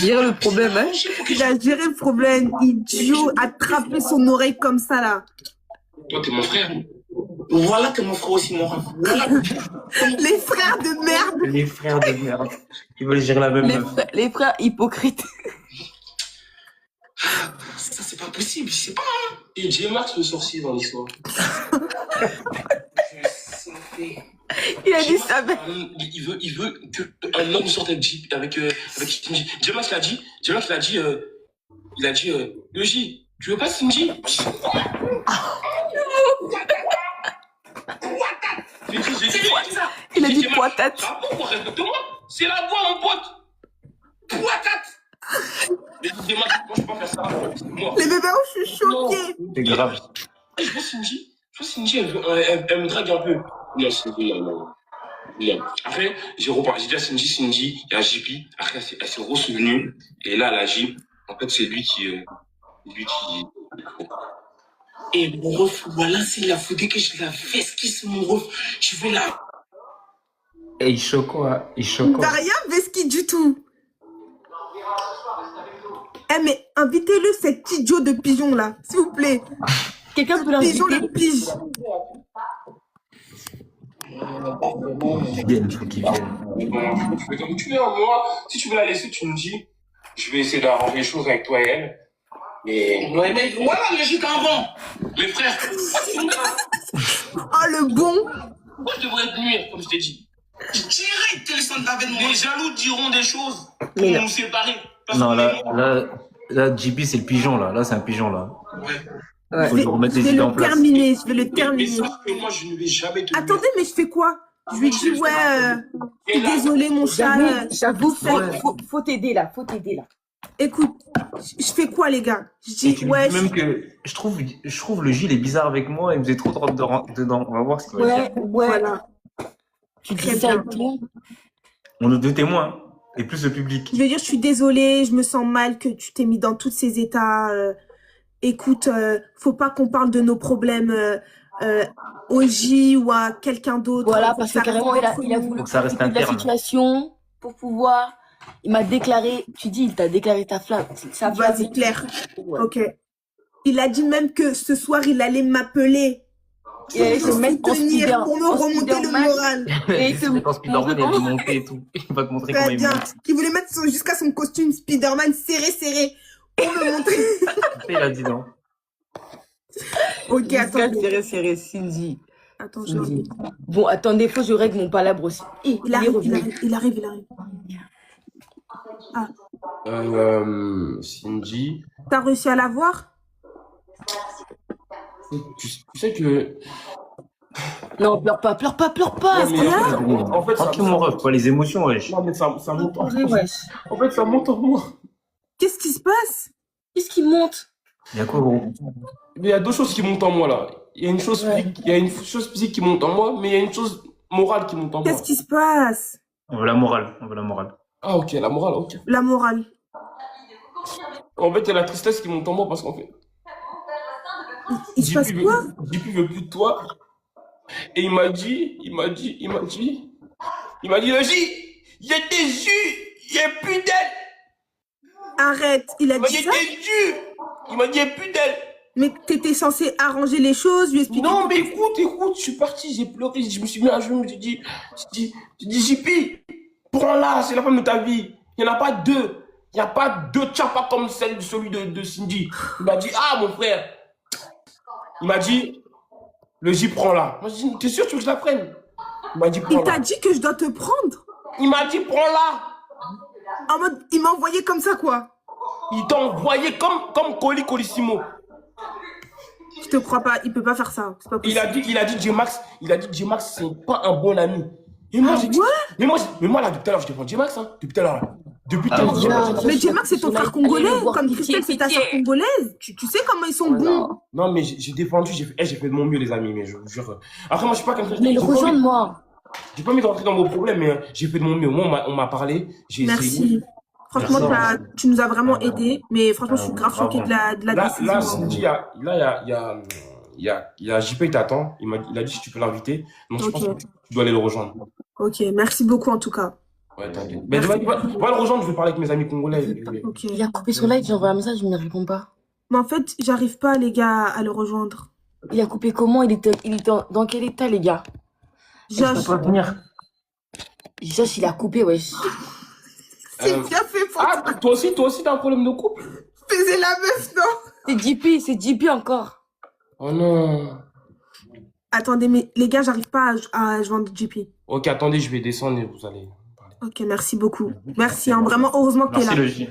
géré le problème, hein. Il a géré le problème, idiot, attrapé son oreille comme ça, là. Toi, t'es mon frère. Voilà que mon frère aussi, mon ref. Les frères de merde. Les frères de merde. Ils veulent gérer la même meuf. Les frères hypocrites. Ça, c'est pas possible, je sais pas. Hein. Et J-Max le sorcier dans l'histoire. Il a dit ça, mais... Il veut qu'un homme sorte avec Shinji. J-Max l'a dit, il a dit, le J, tu veux pas Shinji? Il a dit poitate. Ah bon, respecte-moi. C'est la voix, mon pote. Poitate. Mais moi, je peux pas faire ça. Moi. Les bébés, je suis choquée. C'est grave. Je vois Shinji, elle me drague un peu. Non, c'est non. Après, j'ai dit à Shinji, il y a JP. Après, elle s'est ressouvenue. Et là, la J, en fait, c'est lui qui. Et mon ref, voilà, c'est la faudrait que je la vesquisse, mon ref. Je vais la. Et il choque quoi? T'as rien vesquille du tout. Eh, mais invitez-le, cet idiot de pigeon là, s'il vous plaît. Quelqu'un peut l'inviter. Pigeon le pige. Il faut qu'il vienne. Mais comme tu veux, moi, si tu veux la laisser, tu me dis. Je vais essayer d'arranger les choses avec toi et elle. Et. Ouais, mais voilà, mais j'étais avant. Mes frères. Oh, le bon. Moi, je devrais te nuire, comme je t'ai dit. Direct, téléphone d'avènement. Les jaloux diront des choses pour nous séparer. Non, là, JP, c'est le pigeon, là. Là, c'est un pigeon, là. Ouais. Faut remettre les idées en place. Je vais le terminer. Mais ça, que moi, je ne vais jamais te nuire. Attendez, mais je fais quoi? Je lui dis, je suis désolée, mon chat. J'avoue, faut t'aider là, Écoute, je fais quoi, les gars? Je Et dis, tu me dis même que je trouve le Gilles est bizarre avec moi, il me faisait trop dedans. On va voir ce qu'il va dire. Voilà. Tu dis ça avec toi? On est deux témoins, et plus le public. Je veux dire, je suis désolée, je me sens mal que tu t'es mis dans tous ces états. Écoute, faut pas qu'on parle de nos problèmes au J ou à quelqu'un d'autre. Voilà, parce que carrément, il a voulu Donc ça reste profiter de la interne. situation pour pouvoir... Il m'a déclaré... Tu dis, il t'a déclaré ta flamme. Vas-y, Claire. Ouais. Ok. Il a dit même que ce soir, il allait m'appeler. Et se mettre en Soutenir pour me remonter le moral. Et Quand Spider-Man, il va monter et tout. Il va te montrer comment Très il bien. monte. Qui voulait mettre jusqu'à son costume Spider-Man serré pour me montrer. Il a dit non. Ok, attends. serré, Cindy. Attends, Cindy. Bon, attendez, faut que je règle mon palabre aussi. Il arrive. Ah. Cindy. T'as réussi à la voir? Tu sais que. Non, pleure pas. Ouais, mais en fait, Tranquille, mon ref, pas les émotions, wesh. Non, mais ça monte en Wesh. En fait, ça monte en moi. Qu'est-ce qui se passe? Qu'est-ce qui monte? Il y a quoi, gros? Il y a deux choses qui montent en moi, là. Il y a une chose physique qui monte en moi, mais il y a une chose morale qui monte en moi. Qu'est-ce qui se passe? On veut la morale. Ah, ok, la morale, ok. La morale. En fait, il y a la tristesse qui monte en moi parce qu'en fait. Il se passe quoi? JP veut plus de toi. Et il m'a dit, le J, il y a des jus, il n'y a plus d'elle. Arrête, il a dit ça? Il m'a dit, il n'y a plus d'elle. Mais t'étais censé arranger les choses, lui expliquer. Non, mais écoute, je suis parti, j'ai pleuré, je me suis mis à genoux, j'ai dit, JP, prends-la, c'est la femme de ta vie. Il n'y en a pas deux. Il n'y a pas deux tchapas comme celui de Cindy. Il m'a dit, ah, mon frère. Il m'a dit, le J, prends-la. Moi, j'ai dit, t'es sûr que tu veux que je la prenne? Il m'a dit, prends-la. Il t'a dit que je dois te prendre? Il m'a dit, prends-la. En mode, il m'a envoyé comme ça, quoi. Il t'a envoyé comme Colissimo. Je te crois pas, il peut pas faire ça. C'est pas possible. Il a dit J-Max, c'est pas un bon ami. Et moi, j'ai dit, mais moi, là, depuis tout à l'heure, je défends J-Max, hein. Depuis tout à l'heure, là. Depuis tout à l'heure. Mais J-Max, c'est ton frère congolais, comme Christelle, c'est ta soeur congolaise. Tu sais comment ils sont bons. Non, mais j'ai défendu, j'ai fait de mon mieux, les amis, mais je vous jure. Après, moi, je suis pas comme ça. Mais rejoins-moi. J'ai pas envie de rentrer dans vos problèmes, mais j'ai fait de mon mieux. Moi, on m'a parlé, j'ai essayé. Merci. Franchement, tu nous as vraiment aidés, mais franchement, je suis grave choquée de la décision. Là, Cindy, il y a JP, il t'attend. Il a dit si tu peux l'inviter. Donc, je pense que tu dois aller le rejoindre. Ok, merci beaucoup en tout cas. Ouais, t'inquiète. Ben, va le rejoindre, je vais parler avec mes amis congolais. Ok. Il a coupé son live, j'ai envoyé un message, il me répond pas. Mais en fait, j'arrive pas, les gars, à le rejoindre. Il a coupé comment? Il était dans quel état, les gars? Je peux Josh, pas venir. Josh, il a coupé, wesh. c'est bien fait pour Ah, toi aussi, t'as un problème de couple? baiser la meuf, non? C'est JP encore. Oh non. Attendez, mais les gars, j'arrive pas à joindre JP. Ok, attendez, je vais descendre et vous allez parler. Ok, merci beaucoup. Merci, hein, vraiment, heureusement que t'es Merci là. le J.